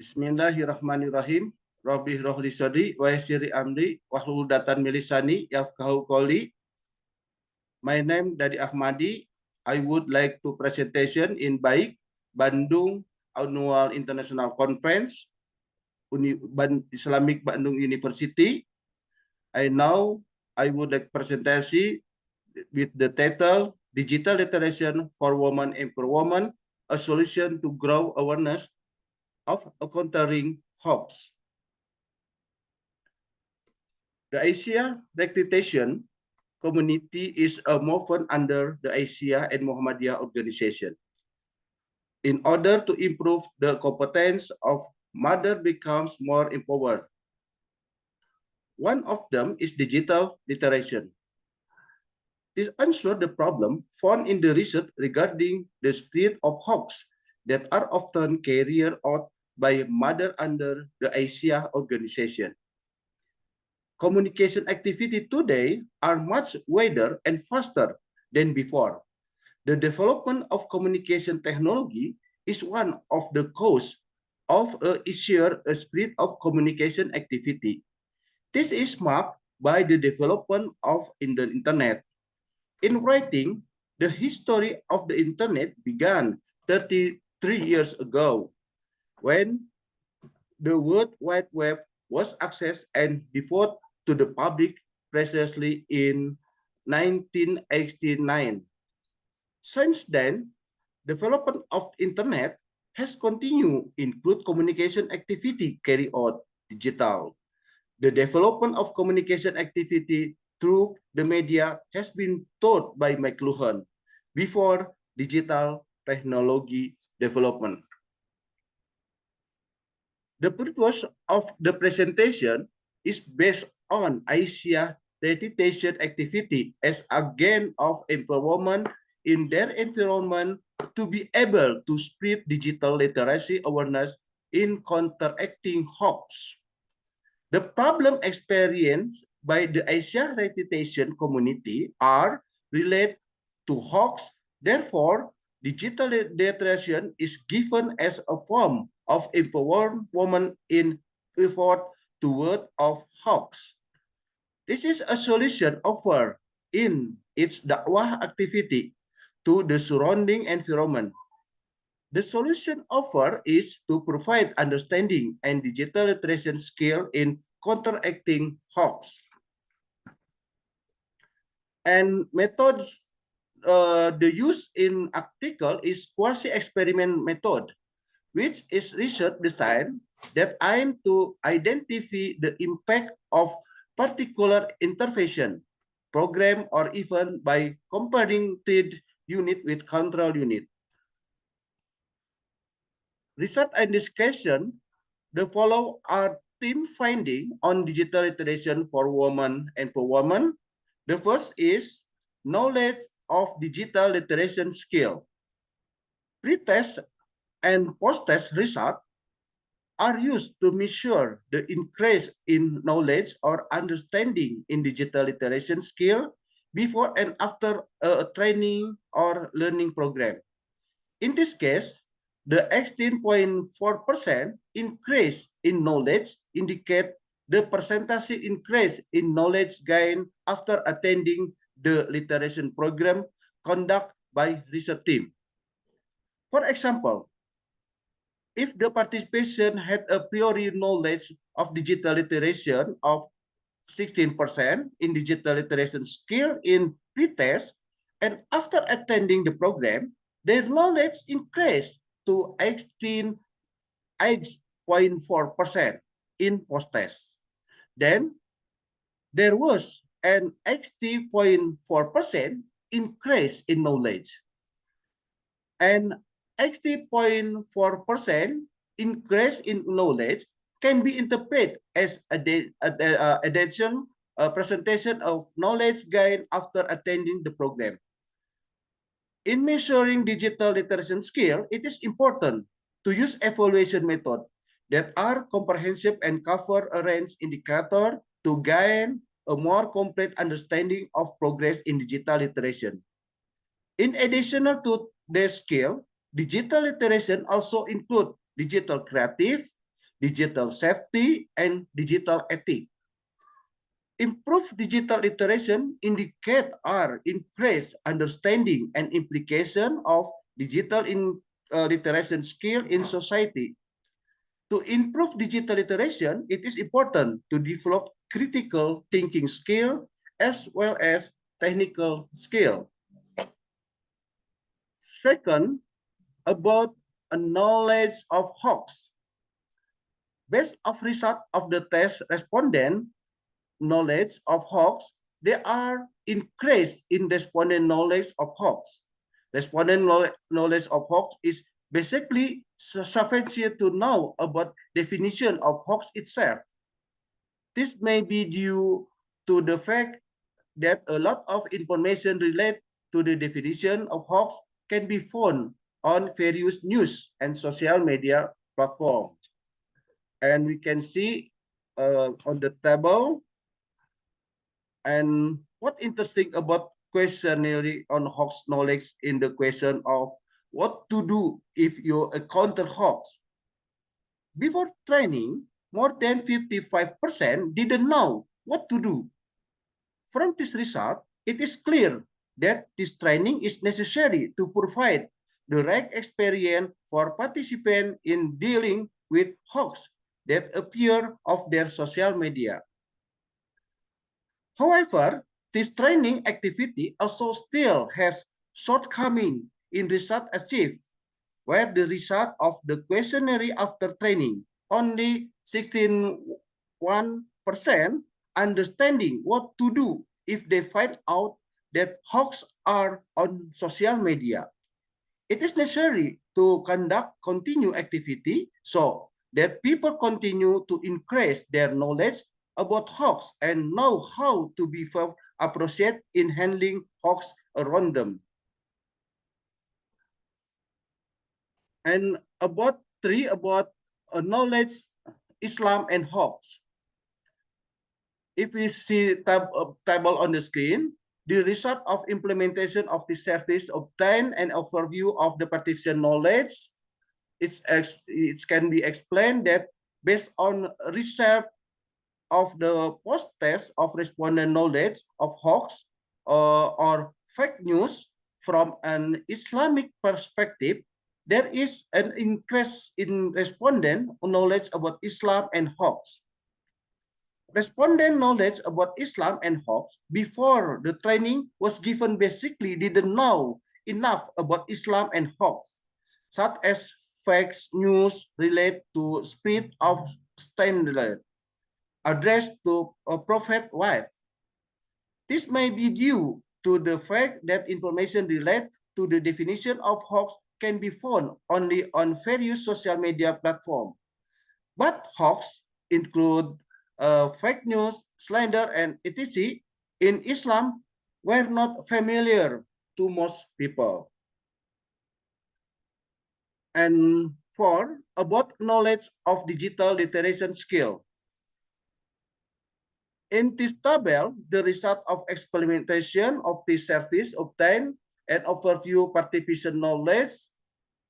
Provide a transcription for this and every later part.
Bismillahirrahmanirrahim. Rabbi rohli sodri wa yassiri amri wahlul datan milisani yafqahu qawli. My name Dadi Ahmadi. I would like to presentation in BAIK Bandung Annual International Conference Islamic Bandung University. I would like presentation with the title Digital Literacy for Women Empowerment, a solution to grow awareness of countering hoax. The Asia Rectification Community is a movement under the Asia and Muhammadiyah organization. In order to improve the competence of mother becomes more empowered. One of them is digital literacy. This answers the problem found in the research regarding the spread of hoax that are often carried out by mother under the Asia organization. Communication activity today are much wider and faster than before. The development of communication technology is one of the causes of a easier spread of communication activity. This is marked by the development of the internet. In writing, the history of the internet began 33 years ago when the World Wide Web was accessed and devoted to the public precisely in 1989. Since then, development of internet has continued include communication activity carried out digital. The development of communication activity through the media has been taught by McLuhan before digital technology development. The purpose of the presentation is based on Asia meditation activity as a gain of empowerment in their environment to be able to spread digital literacy awareness in counteracting hoax. The problem experienced by the Asia meditation community are related to hoax. Therefore, digital literacy is given as a form of empowerment in effort toward of hoax. This is a solution offered in its dakwah activity to the surrounding environment. The solution offered is to provide understanding and digital literacy skill in counteracting hoax. And methods the use in article is quasi-experiment method, which is research design that aim to identify the impact of particular intervention, program, or event by comparing treat unit with control unit. Research and discussion, the follow are team finding on digital literacy for women empowerment. The first is knowledge of digital literacy skill. Pre-test and post-test result are used to measure the increase in knowledge or understanding in digital literacy skill before and after a training or learning program. In this case, the 18.4% increase in knowledge indicate the percentage increase in knowledge gain after attending the literacy program conducted by research team. For example, if the participation had a priori knowledge of digital literacy of 16% in digital literacy skill in pre-test, and after attending the program, their knowledge increased to 18.4% in post-test. Then, there was an 80.4% increase in knowledge. And 80.4% increase in knowledge can be interpreted as addition presentation of knowledge gain after attending the program. In measuring digital literacy skill, it is important to use evaluation method that are comprehensive and cover a range indicator to gain a more complete understanding of progress in digital literacy. In addition to the skill, digital literacy also include digital creative, digital safety, and digital ethics. Improved digital literation indicate our increased understanding and implication of digital literation skill in society. To improve digital literation, it is important to develop critical thinking skill as well as technical skill. Second, about a knowledge of hoax. Based of result of the test respondent knowledge of hoax, they are increased in respondent knowledge of hoax. Respondent knowledge of hoax is basically sufficient to know about definition of hoax itself. This may be due to the fact that a lot of information related to the definition of hoax can be found on various news and social media platforms. And we can see on the table. And what interesting about questionnaire on hoax knowledge in the question of what to do if you encounter hoax. Before training, more than 55% didn't know what to do. From this result, it is clear that this training is necessary to provide the right experience for participants in dealing with hoax that appear of their social media. However, this training activity also still has shortcomings in result achieved, where the result of the questionnaire after training, only 16.1% understanding what to do if they find out that hoax are on social media. It is necessary to conduct continued activity so that people continue to increase their knowledge about hoax and know how to be appropriate in handling hoax around them. And about knowledge, Islam and hoax. If we see table on the screen, the result of implementation of the service obtained an overview of the participant knowledge. It can be explained that based on research of the post-test of respondent knowledge of hoax or fake news from an Islamic perspective, there is an increase in respondent knowledge about Islam and hoax. Respondent knowledge about Islam and hoax before the training was given basically didn't know enough about Islam and hoax, such as fake news relate to spread of standard addressed to a prophet wife. This may be due to the fact that information related to the definition of hoax can be found only on various social media platforms. But hoax include fake news, slander, and etc. in Islam were not familiar to most people. And four, about knowledge of digital literation skill. In this table, the result of experimentation of this service obtained an overview participation knowledge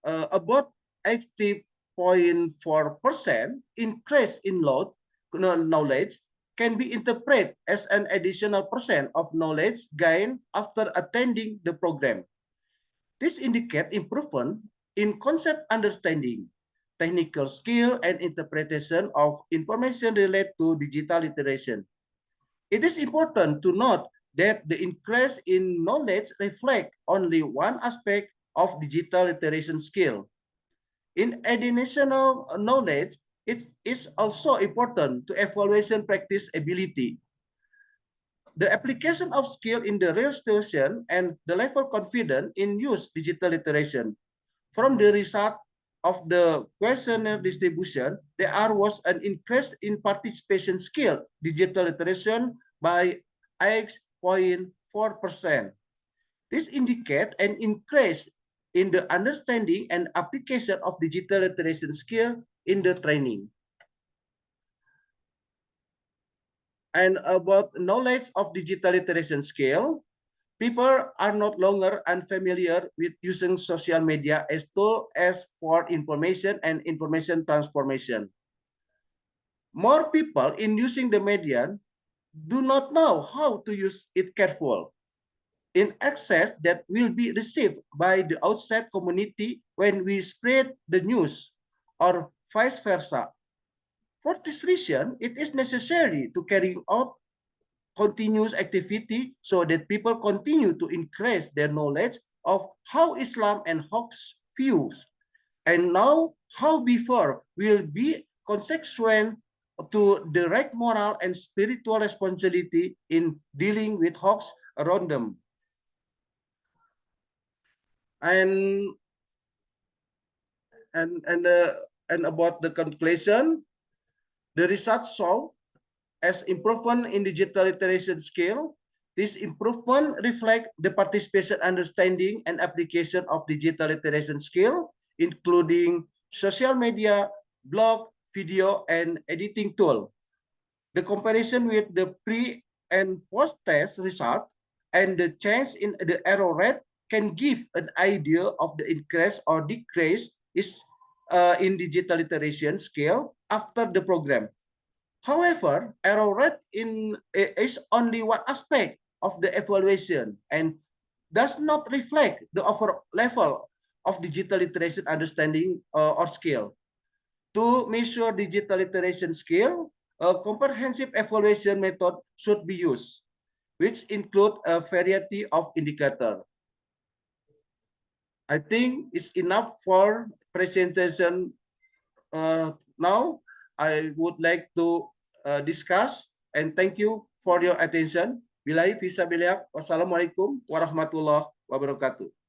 about 80.4% increase in load knowledge can be interpreted as an additional percent of knowledge gained after attending the program. This indicates improvement in concept understanding, technical skill, and interpretation of information related to digital literation. It is important to note that the increase in knowledge reflects only one aspect of digital literation skill. In additional knowledge, it is also important to evaluation practice ability. The application of skill in the real situation and the level confidence in use digital literation. From the result of the questionnaire distribution, there was an increase in participation skill digital literation by 8.4%. This indicates an increase in the understanding and application of digital literation skill in the training. And about knowledge of digital literation skill, people are not longer unfamiliar with using social media as tool as for information and information transformation. More people in using the media do not know how to use it careful in access that will be received by the outside community when we spread the news or vice versa. For this reason, it is necessary to carry out continuous activity so that people continue to increase their knowledge of how Islam and Hawks views and now how before will be consequent to the right moral and spiritual responsibility in dealing with Hawks around them. And and and uh, and about the conclusion, the research show as improvement in digital literacy skill, this improvement reflect the participation, understanding, and application of digital literacy skill, including social media, blog, video, and editing tool. The comparison with the pre and post test result and the change in the error rate can give an idea of the increase or decrease is in digital literacy skill after the program. However, error rate is only one aspect of the evaluation and does not reflect the overall level of digital literacy understanding or skill. To measure digital literacy skill, a comprehensive evaluation method should be used, which include a variety of indicators. I think it's enough for presentation now. I would like to discuss and thank you for your attention. Bilahi fisabilillah. Wassalamualaikum warahmatullahi wabarakatuh.